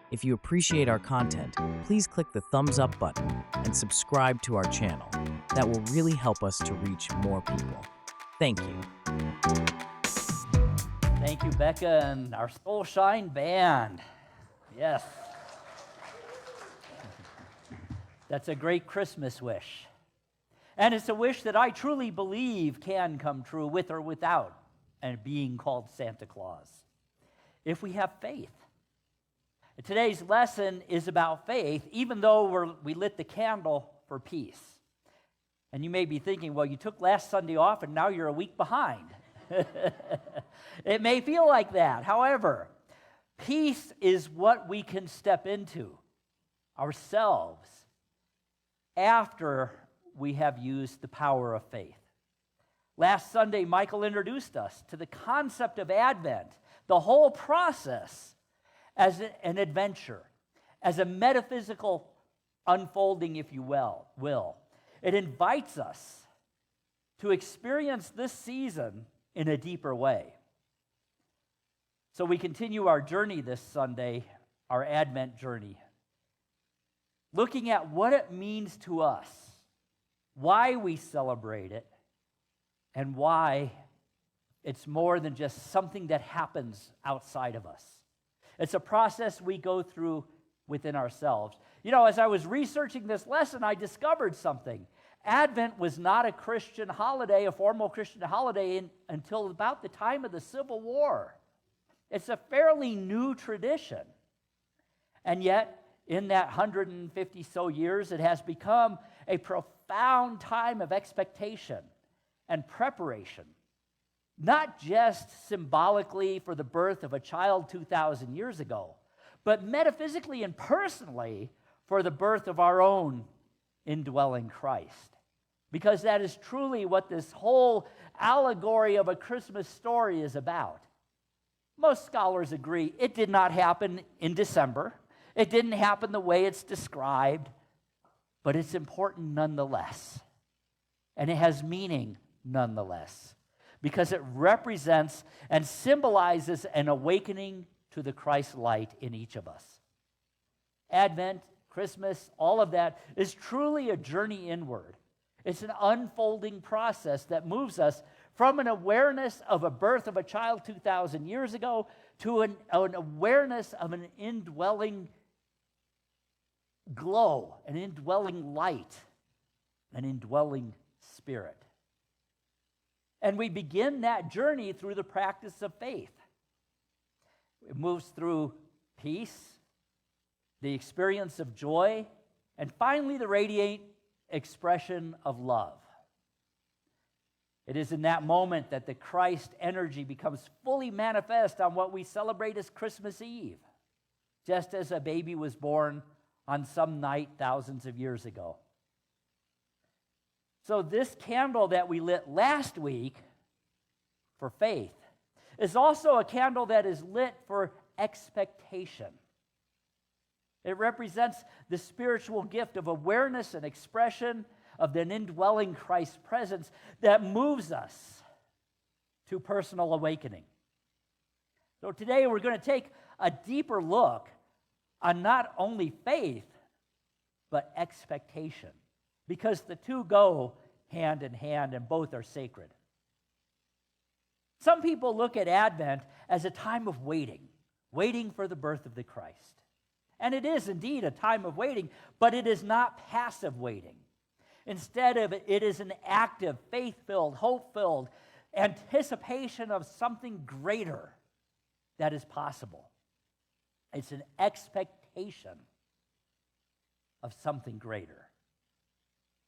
If you appreciate our content, please click the thumbs up button and subscribe to our channel. That will really help us to reach more people. Thank you. Thank you, Becca, and our Soul Shine band. Yes. That's a great Christmas wish. And it's a wish that I truly believe can come true with or without and being called Santa Claus, if we have faith. Today's lesson is about faith, even though we lit the candle for peace. And you may be thinking, well, you took last Sunday off and now you're a week behind. It may feel like that. However, peace is what we can step into ourselves after we have used the power of faith. Last Sunday, Michael introduced us to the concept of Advent, the whole process as an adventure, as a metaphysical unfolding, if you will. It invites us to experience this season in a deeper way. So we continue our journey this Sunday, our Advent journey, looking at what it means to us, why we celebrate it, and why it's more than just something that happens outside of us. It's a process we go through within ourselves. You know, as I was researching this lesson, I discovered something. Advent was not a Christian holiday, a formal Christian holiday, until about the time of the Civil War. It's a fairly new tradition. And yet, in that 150 so years, it has become a profound time of expectation and preparation, not just symbolically for the birth of a child 2,000 years ago, but metaphysically and personally for the birth of our own indwelling Christ. Because that is truly what this whole allegory of a Christmas story is about. Most scholars agree it did not happen in December. It didn't happen the way it's described, but it's important nonetheless. And it has meaning nonetheless, because it represents and symbolizes an awakening to the Christ light in each of us. Advent, Christmas, all of that is truly a journey inward. It's an unfolding process that moves us from an awareness of a birth of a child 2,000 years ago to an awareness of an indwelling glow, an indwelling light, an indwelling spirit. And we begin that journey through the practice of faith. It moves through peace, the experience of joy, and finally the radiant expression of love. It is in that moment that the Christ energy becomes fully manifest on what we celebrate as Christmas Eve, just as a baby was born on some night thousands of years ago. So this candle that we lit last week for faith is also a candle that is lit for expectation. It represents the spiritual gift of awareness and expression of the indwelling Christ presence that moves us to personal awakening. So today we're going to take a deeper look on not only faith, but expectation, because the two go hand in hand and both are sacred. Some people look at Advent as a time of waiting for the birth of the Christ. And it is indeed a time of waiting, but it is not passive waiting. Instead of it is an active, faith-filled, hope-filled anticipation of something greater that is possible. It's an expectation of something greater.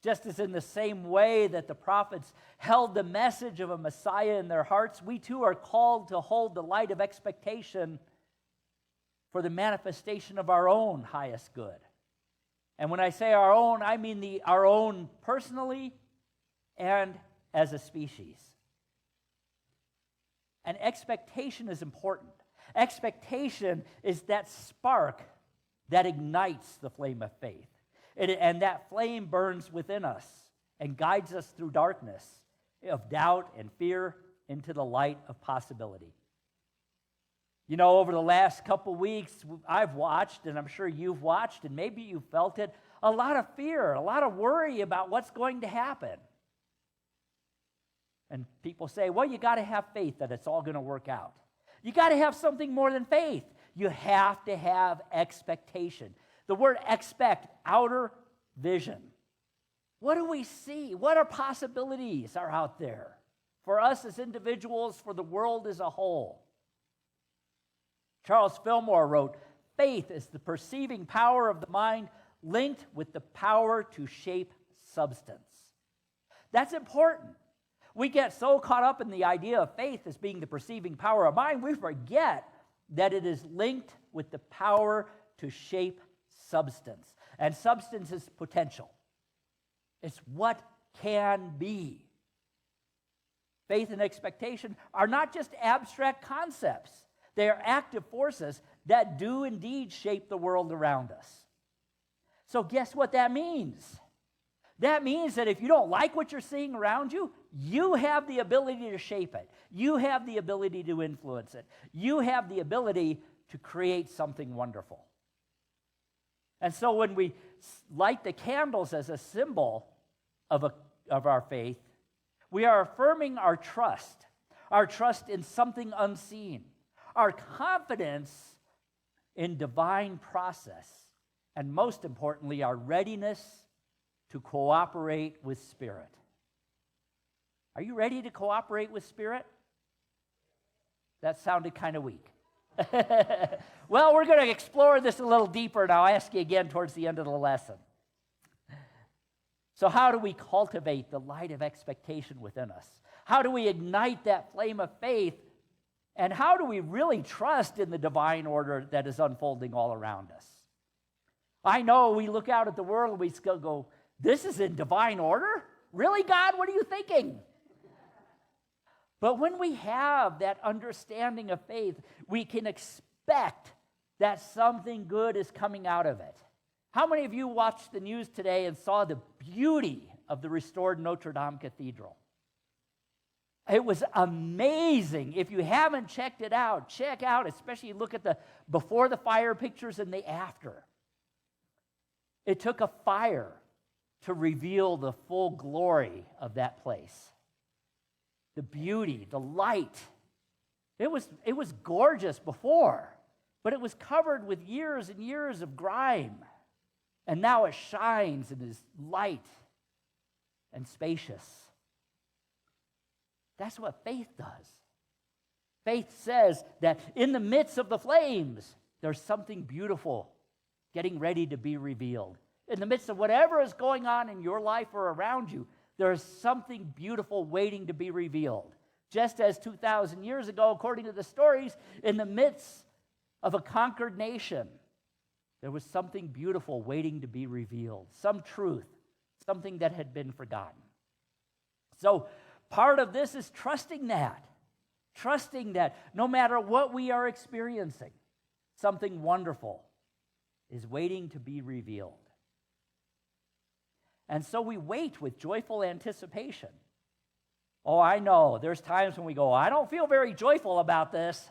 Just as in the same way that the prophets held the message of a Messiah in their hearts, we too are called to hold the light of expectation for the manifestation of our own highest good. And when I say our own, I mean our own personally and as a species. And expectation is important. Expectation is that spark that ignites the flame of faith. And that flame burns within us and guides us through darkness of doubt and fear into the light of possibility. You know, over the last couple weeks, I've watched, and I'm sure you've watched, and maybe you felt it, a lot of fear, a lot of worry about what's going to happen. And people say, well, you got to have faith that it's all going to work out. You got to have something more than faith. You have to have expectation. The word expect, outer vision. What do we see? What are possibilities are out there for us as individuals, for the world as a whole? Charles Fillmore wrote, faith is the perceiving power of the mind linked with the power to shape substance. That's important. We get so caught up in the idea of faith as being the perceiving power of mind, we forget that it is linked with the power to shape substance. And substance is potential. It's what can be. Faith and expectation are not just abstract concepts. They are active forces that do indeed shape the world around us. So guess what that means? That means that if you don't like what you're seeing around you, you have the ability to shape it. You have the ability to influence it. You have the ability to create something wonderful. And so when we light the candles as a symbol of our faith, we are affirming our trust in something unseen, our confidence in divine process, and most importantly, our readiness to cooperate with Spirit. Are you ready to cooperate with Spirit? That sounded kind of weak. Well, we're going to explore this a little deeper, and I'll ask you again towards the end of the lesson. So how do we cultivate the light of expectation within us? How do we ignite that flame of faith? And how do we really trust in the divine order that is unfolding all around us? I know we look out at the world and we still go, this is in divine order? Really, God? What are you thinking? But when we have that understanding of faith, we can expect that something good is coming out of it. How many of you watched the news today and saw the beauty of the restored Notre Dame Cathedral? It was amazing. If you haven't checked it out, check out, especially look at the before the fire pictures and the after. It took a fire to reveal the full glory of that place. The beauty, the light. It was gorgeous before, but it was covered with years and years of grime. And now it shines and is light and spacious. That's what faith does. Faith says that in the midst of the flames, there's something beautiful getting ready to be revealed. In the midst of whatever is going on in your life or around you, there is something beautiful waiting to be revealed. Just as 2,000 years ago, according to the stories, in the midst of a conquered nation, there was something beautiful waiting to be revealed, some truth, something that had been forgotten. So part of this is trusting that no matter what we are experiencing, something wonderful is waiting to be revealed. And so we wait with joyful anticipation. Oh, I know, there's times when we go, I don't feel very joyful about this.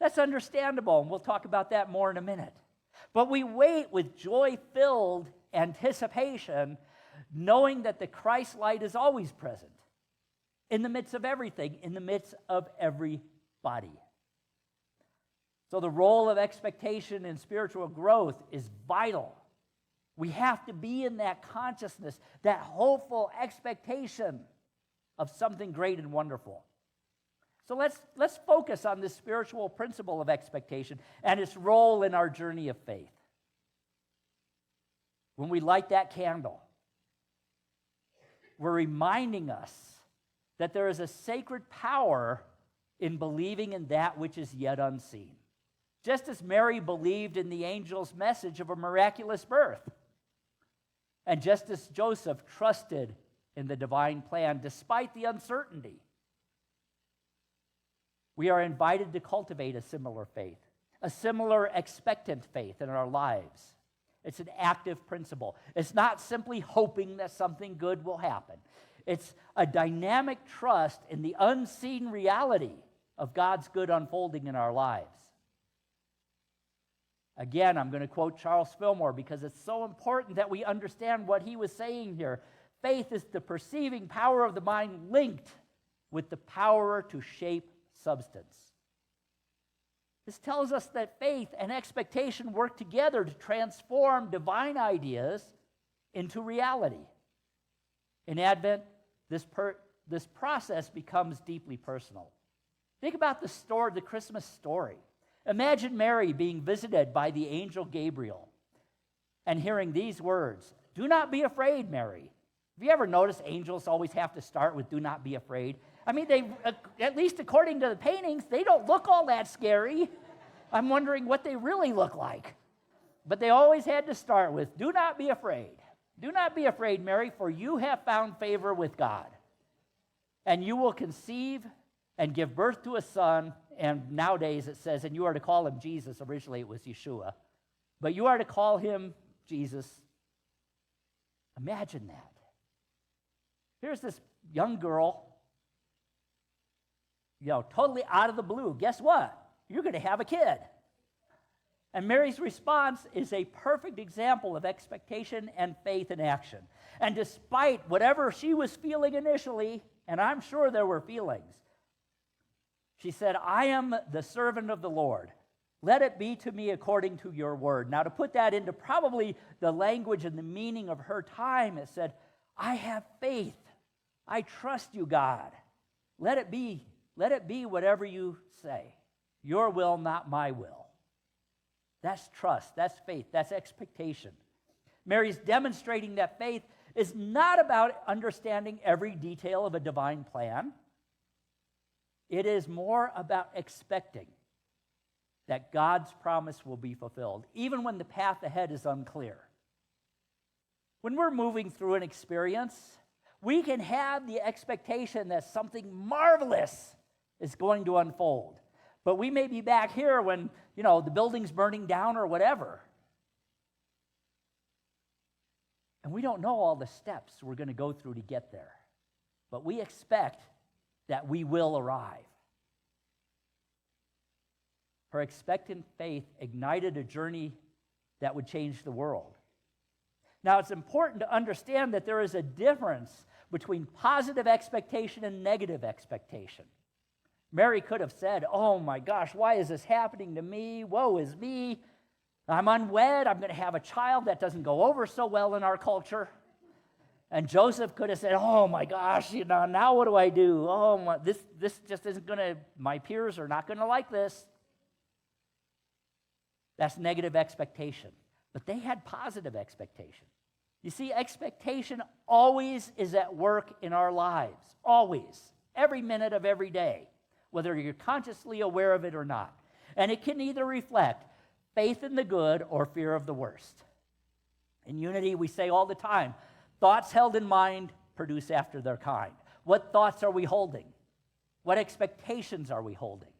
That's understandable, and we'll talk about that more in a minute. But we wait with joy-filled anticipation, knowing that the Christ light is always present in the midst of everything, in the midst of everybody. So the role of expectation in spiritual growth is vital. We have to be in that consciousness, that hopeful expectation of something great and wonderful. So let's focus on this spiritual principle of expectation and its role in our journey of faith. When we light that candle, we're reminding us that there is a sacred power in believing in that which is yet unseen. Just as Mary believed in the angel's message of a miraculous birth, and just as Joseph trusted in the divine plan despite the uncertainty, we are invited to cultivate a similar faith, a similar expectant faith in our lives. It's an active principle. It's not simply hoping that something good will happen. It's a dynamic trust in the unseen reality of God's good unfolding in our lives. Again, I'm going to quote Charles Fillmore because it's so important that we understand what he was saying here. Faith is the perceiving power of the mind linked with the power to shape substance. This tells us that faith and expectation work together to transform divine ideas into reality. In Advent, this process becomes deeply personal. Think about the Christmas story. Imagine Mary being visited by the angel Gabriel and hearing these words, "Do not be afraid, Mary." Have you ever noticed angels always have to start with "do not be afraid"? I mean, they, at least according to the paintings, they don't look all that scary. I'm wondering what they really look like. But they always had to start with, "Do not be afraid. Do not be afraid, Mary, for you have found favor with God. And you will conceive and give birth to a son," and nowadays it says, "and you are to call him Jesus." Originally it was Yeshua. But you are to call him Jesus. Imagine that. Here's this young girl, totally out of the blue. Guess what? You're going to have a kid. And Mary's response is a perfect example of expectation and faith in action. And despite whatever she was feeling initially, and I'm sure there were feelings, she said, "I am the servant of the Lord. Let it be to me according to your word." Now, to put that into probably the language and the meaning of her time, it said, "I have faith. I trust you, God. Let it be whatever you say. Your will, not my will." That's trust. That's faith. That's expectation. Mary's demonstrating that faith is not about understanding every detail of a divine plan. It is more about expecting that God's promise will be fulfilled, even when the path ahead is unclear. When we're moving through an experience, we can have the expectation that something marvelous is going to unfold. But we may be back here when, the building's burning down or whatever. And we don't know all the steps we're going to go through to get there. But we expect that we will arrive. Her expectant faith ignited a journey that would change the world. Now, it's important to understand that there is a difference between positive expectation and negative expectation. Mary could have said, "Oh my gosh, why is this happening to me? Woe is me. I'm unwed. I'm going to have a child." That doesn't go over so well in our culture. And Joseph could have said, "Oh my gosh, now what do I do? This just isn't going to, my peers are not going to like this." That's negative expectation. But they had positive expectation. You see, expectation always is at work in our lives. Always. Every minute of every day, whether you're consciously aware of it or not. And it can either reflect faith in the good or fear of the worst. In Unity, we say all the time, thoughts held in mind produce after their kind. What thoughts are we holding? What expectations are we holding?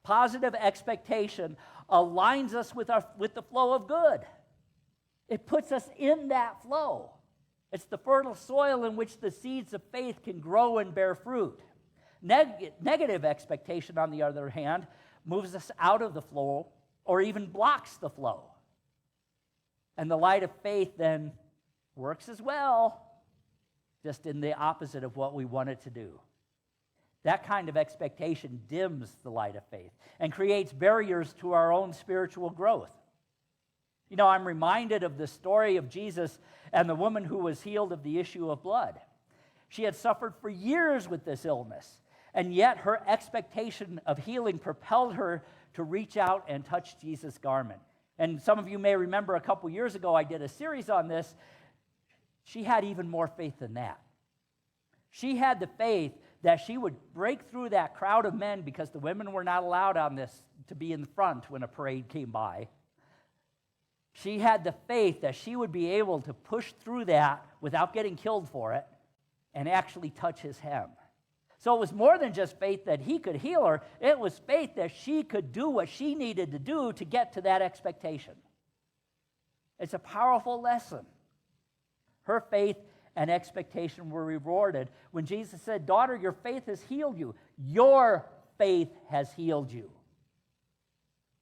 Positive expectation aligns us with the flow of good. It puts us in that flow. It's the fertile soil in which the seeds of faith can grow and bear fruit. Negative expectation, on the other hand, moves us out of the flow or even blocks the flow. And the light of faith then works as well, just in the opposite of what we want it to do. That kind of expectation dims the light of faith and creates barriers to our own spiritual growth. I'm reminded of the story of Jesus and the woman who was healed of the issue of blood. She had suffered for years with this illness, and yet her expectation of healing propelled her to reach out and touch Jesus' garment. And some of you may remember a couple years ago I did a series on this. She had even more faith than that. She had the faith that she would break through that crowd of men, because the women were not allowed on this to be in front when a parade came by. She had the faith that she would be able to push through that without getting killed for it and actually touch his hem. So it was more than just faith that he could heal her. It was faith that she could do what she needed to do to get to that expectation. It's a powerful lesson. Her faith and expectation were rewarded when Jesus said, "Daughter, your faith has healed you. Your faith has healed you."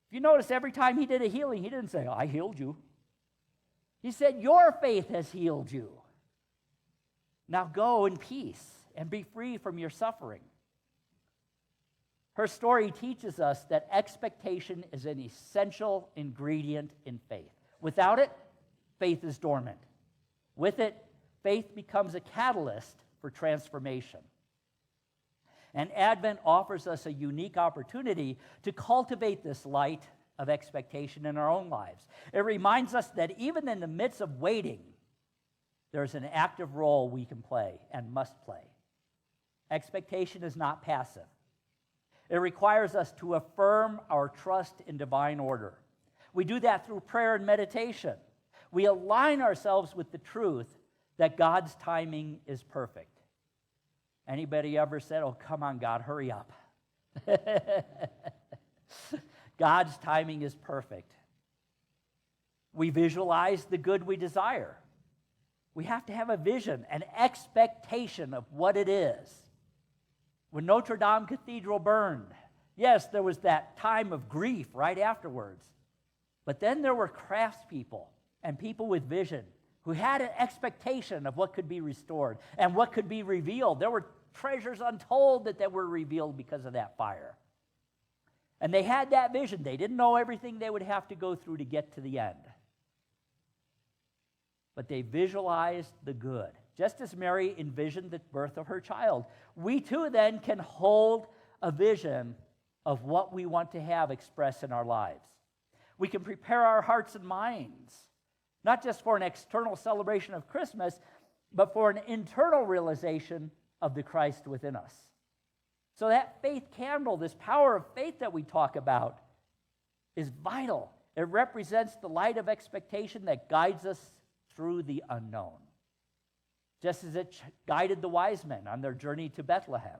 If you notice, every time he did a healing, he didn't say, "I healed you." He said, "Your faith has healed you. Now go in peace and be free from your suffering." Her story teaches us that expectation is an essential ingredient in faith. Without it, faith is dormant. With it, faith becomes a catalyst for transformation. And Advent offers us a unique opportunity to cultivate this light of expectation in our own lives. It reminds us that even in the midst of waiting, there's an active role we can play and must play. Expectation is not passive. It requires us to affirm our trust in divine order. We do that through prayer and meditation. We align ourselves with the truth that God's timing is perfect. Anybody ever said, "Oh, come on, God, hurry up"? God's timing is perfect. We visualize the good we desire. We have to have a vision, an expectation of what it is. When Notre Dame Cathedral burned, yes, there was that time of grief right afterwards. But then there were craftspeople and people with vision who had an expectation of what could be restored and what could be revealed. There were treasures untold that were revealed because of that fire. And they had that vision. They didn't know everything they would have to go through to get to the end. But they visualized the good. Just as Mary envisioned the birth of her child, we too then can hold a vision of what we want to have expressed in our lives. We can prepare our hearts and minds, not just for an external celebration of Christmas, but for an internal realization of the Christ within us. So that faith candle, this power of faith that we talk about, is vital. It represents the light of expectation that guides us through the unknown, just as it guided the wise men on their journey to Bethlehem,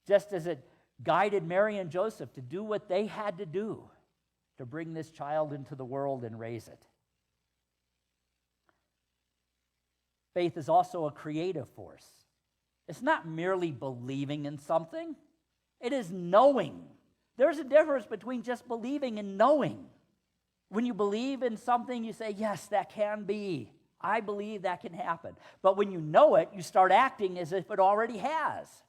just as it guided Mary and Joseph to do what they had to do to bring this child into the world and raise it. Faith is also a creative force. It's not merely believing in something. It is knowing. There's a difference between just believing and knowing. When you believe in something, you say, "Yes, that can be. I believe that can happen." But when you know it, you start acting as if it already has,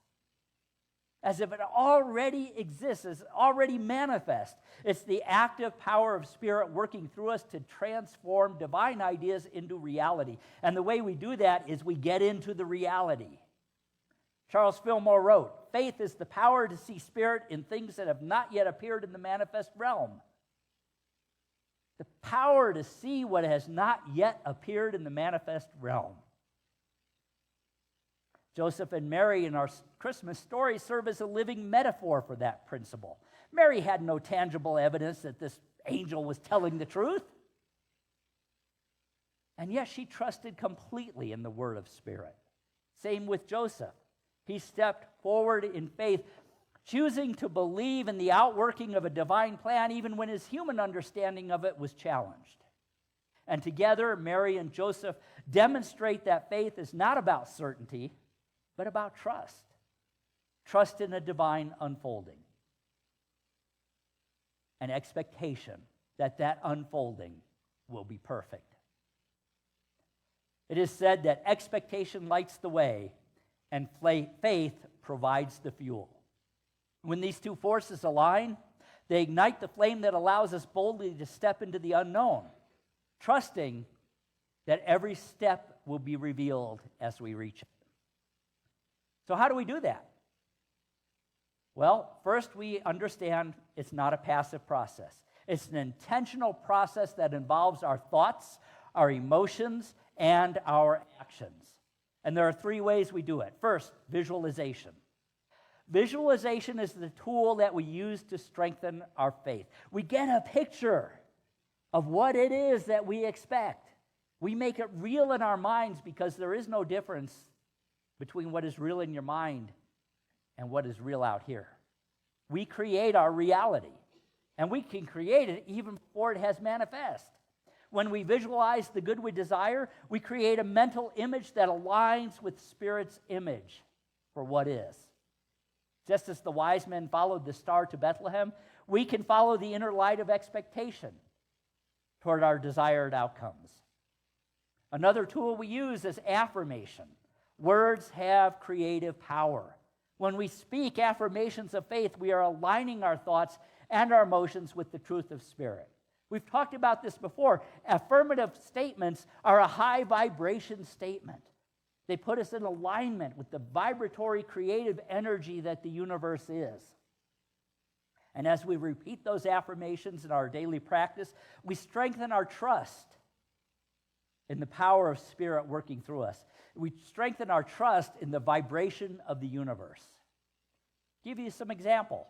as if it already exists, as already manifest. It's the active power of Spirit working through us to transform divine ideas into reality. And the way we do that is we get into the reality. Charles Fillmore wrote, "Faith is the power to see Spirit in things that have not yet appeared in the manifest realm." The power to see what has not yet appeared in the manifest realm. Joseph and Mary in our Christmas story serve as a living metaphor for that principle. Mary had no tangible evidence that this angel was telling the truth. And yet she trusted completely in the word of Spirit. Same with Joseph. He stepped forward in faith, choosing to believe in the outworking of a divine plan even when his human understanding of it was challenged. And together, Mary and Joseph demonstrate that faith is not about certainty, but about trust. Trust in a divine unfolding. An expectation that that unfolding will be perfect. It is said that expectation lights the way and faith provides the fuel. When these two forces align, they ignite the flame that allows us boldly to step into the unknown, trusting that every step will be revealed as we reach it. So how do we do that? Well, first we understand it's not a passive process. It's an intentional process that involves our thoughts, our emotions, and our actions. And there are three ways we do it. First, visualization. Visualization is the tool that we use to strengthen our faith. We get a picture of what it is that we expect. We make it real in our minds because there is no difference between what is real in your mind and what is real out here. We create our reality, and we can create it even before it has manifest. When we visualize the good we desire, we create a mental image that aligns with Spirit's image for what is. Just as the wise men followed the star to Bethlehem, we can follow the inner light of expectation toward our desired outcomes. Another tool we use is affirmation. Words have creative power. When we speak affirmations of faith, we are aligning our thoughts and our emotions with the truth of Spirit. We've talked about this before. Affirmative statements are a high vibration statement. They put us in alignment with the vibratory creative energy that the universe is. And as we repeat those affirmations in our daily practice, we strengthen our trust in the power of Spirit working through us. We strengthen our trust in the vibration of the universe. Give you some example.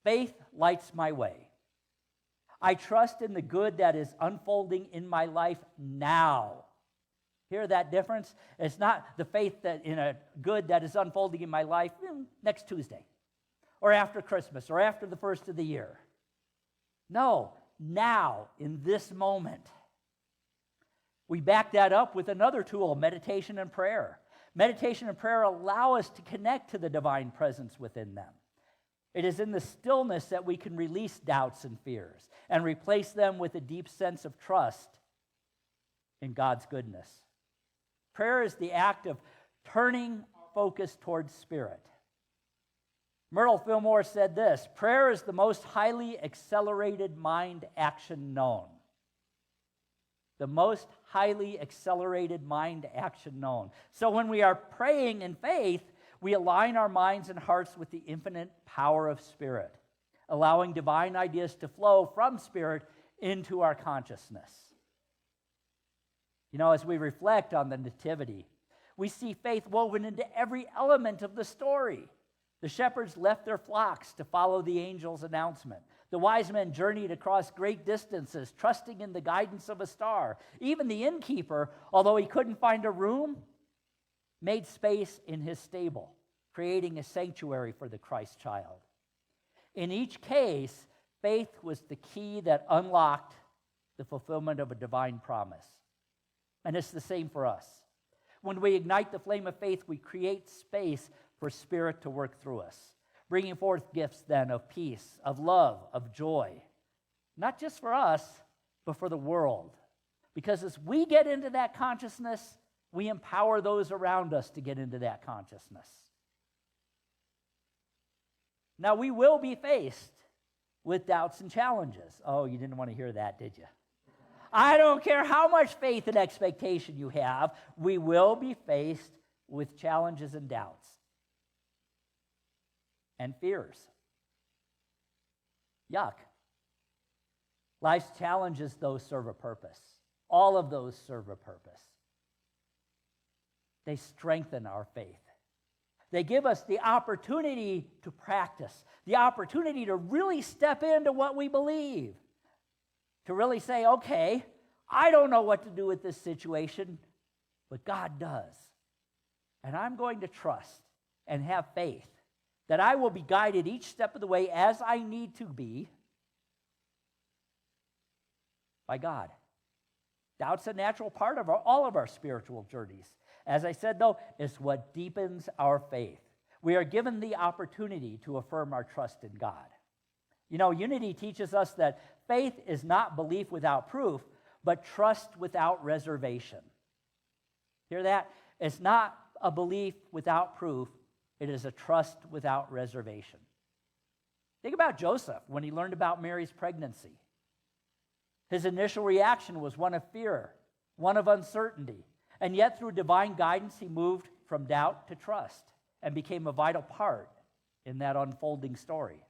Faith lights my way. I trust in the good that is unfolding in my life now. Hear that difference? It's not the faith that in a good that is unfolding in my life next Tuesday, or after Christmas, or after the first of the year. No, now, in this moment. We back that up with another tool, meditation and prayer. Meditation and prayer allow us to connect to the divine presence within them. It is in the stillness that we can release doubts and fears and replace them with a deep sense of trust in God's goodness. Prayer is the act of turning focus towards Spirit. Myrtle Fillmore said this: prayer is the most highly accelerated mind action known. The most highly accelerated mind action known. So when we are praying in faith, we align our minds and hearts with the infinite power of Spirit, allowing divine ideas to flow from Spirit into our consciousness. You know, as we reflect on the Nativity, we see faith woven into every element of the story. The shepherds left their flocks to follow the angel's announcement. The wise men journeyed across great distances, trusting in the guidance of a star. Even the innkeeper, although he couldn't find a room, made space in his stable, creating a sanctuary for the Christ child. In each case, faith was the key that unlocked the fulfillment of a divine promise. And it's the same for us. When we ignite the flame of faith, we create space for Spirit to work through us, bringing forth gifts then of peace, of love, of joy, not just for us, but for the world. Because as we get into that consciousness, we empower those around us to get into that consciousness. Now, we will be faced with doubts and challenges. Oh, you didn't want to hear that, did you? I don't care how much faith and expectation you have, we will be faced with challenges and doubts and fears. Yuck. Life's challenges, though, serve a purpose. All of those serve a purpose. They strengthen our faith. They give us the opportunity to practice, the opportunity to really step into what we believe, to really say, okay, I don't know what to do with this situation, but God does. And I'm going to trust and have faith that I will be guided each step of the way as I need to be by God. Doubt's a natural part of all of our spiritual journeys. As I said, though, it's what deepens our faith. We are given the opportunity to affirm our trust in God. You know, unity teaches us that faith is not belief without proof, but trust without reservation. Hear that? It's not a belief without proof. It is a trust without reservation. Think about Joseph when he learned about Mary's pregnancy. His initial reaction was one of fear, one of uncertainty. And yet, through divine guidance, he moved from doubt to trust and became a vital part in that unfolding story.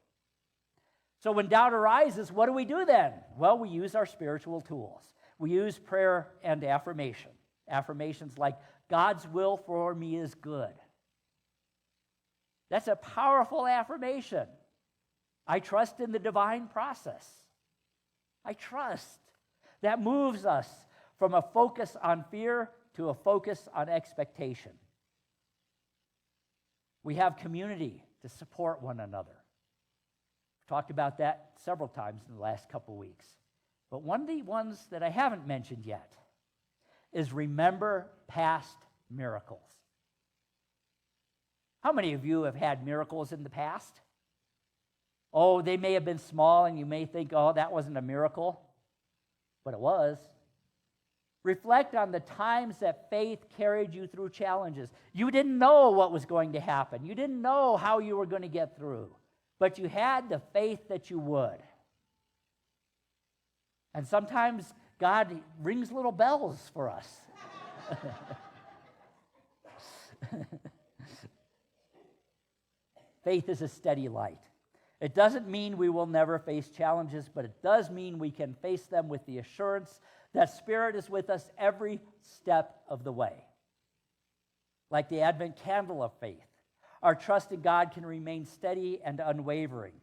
So when doubt arises, what do we do then? Well, we use our spiritual tools. We use prayer and affirmation. Affirmations like, God's will for me is good. That's a powerful affirmation. I trust in the divine process. I trust. That moves us from a focus on fear to a focus on expectation. We have community to support one another. We've talked about that several times in the last couple weeks. But one of the ones that I haven't mentioned yet is remember past miracles. How many of you have had miracles in the past? Oh, they may have been small, and you may think, oh, that wasn't a miracle, but it was. Reflect on the times that faith carried you through challenges. You didn't know what was going to happen. You didn't know how you were going to get through, but you had the faith that you would. And sometimes God rings little bells for us. Faith is a steady light. It doesn't mean we will never face challenges, but it does mean we can face them with the assurance that Spirit is with us every step of the way. Like the Advent candle of faith, our trust in God can remain steady and unwavering,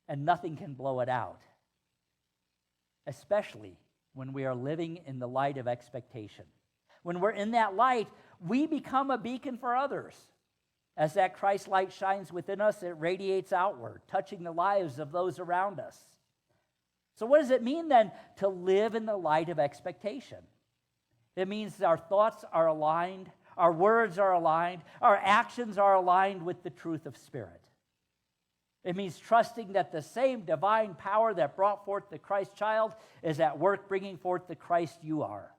and nothing can blow it out, especially when we are living in the light of expectation. When we're in that light, we become a beacon for others. As that Christ light shines within us, it radiates outward, touching the lives of those around us. So what does it mean then to live in the light of expectation? It means our thoughts are aligned, our words are aligned, our actions are aligned with the truth of Spirit. It means trusting that the same divine power that brought forth the Christ child is at work bringing forth the Christ you are,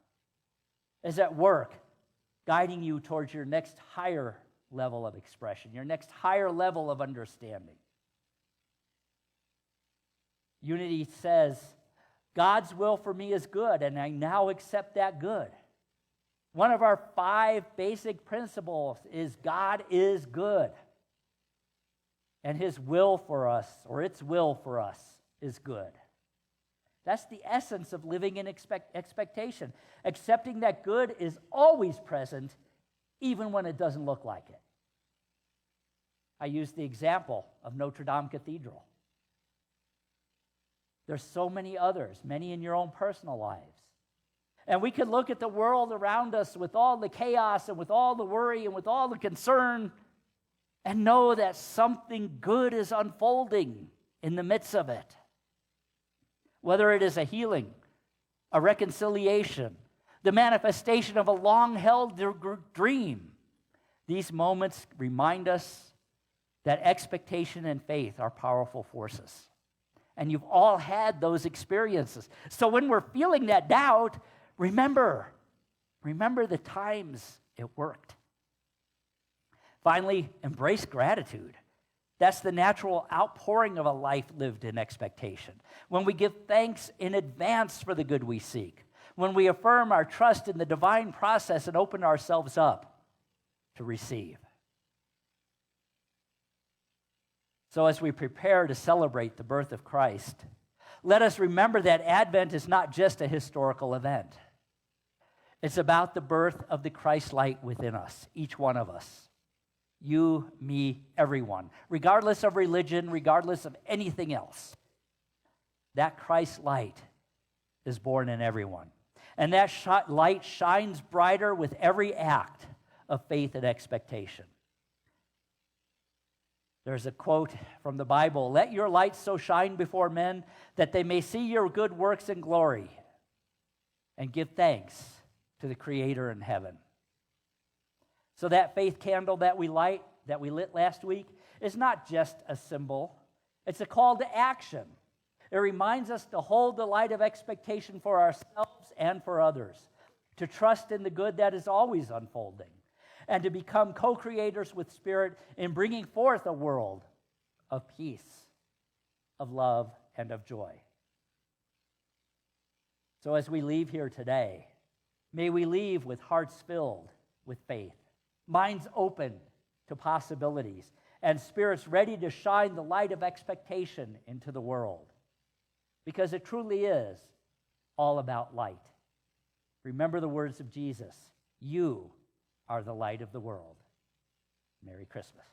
is at work guiding you towards your next higher level of expression, your next higher level of understanding. Unity says, God's will for me is good, and I now accept that good. One of our 5 basic principles is God is good, and His will for us, or its will for us, is good. That's the essence of living in expectation, accepting that good is always present, even when it doesn't look like it. I use the example of Notre Dame Cathedral. There's so many others, many in your own personal lives. And we can look at the world around us with all the chaos and with all the worry and with all the concern and know that something good is unfolding in the midst of it. Whether it is a healing, a reconciliation, the manifestation of a long-held dream, these moments remind us that expectation and faith are powerful forces. And you've all had those experiences. So when we're feeling that doubt, remember the times it worked. Finally, embrace gratitude. That's the natural outpouring of a life lived in expectation. When we give thanks in advance for the good we seek, when we affirm our trust in the divine process and open ourselves up to receive. So as we prepare to celebrate the birth of Christ, let us remember that Advent is not just a historical event. It's about the birth of the Christ light within us, each one of us. You, me, everyone, regardless of religion, regardless of anything else. That Christ light is born in everyone. And that light shines brighter with every act of faith and expectation. There's a quote from the Bible, "Let your light so shine before men that they may see your good works and glory and give thanks to the Creator in heaven." So that faith candle that we lit last week, is not just a symbol. It's a call to action. It reminds us to hold the light of expectation for ourselves and for others, to trust in the good that is always unfolding, and to become co-creators with Spirit in bringing forth a world of peace, of love, and of joy. So as we leave here today, may we leave with hearts filled with faith, minds open to possibilities, and spirits ready to shine the light of expectation into the world. Because it truly is all about light. Remember the words of Jesus, "You are the light of the world." Merry Christmas.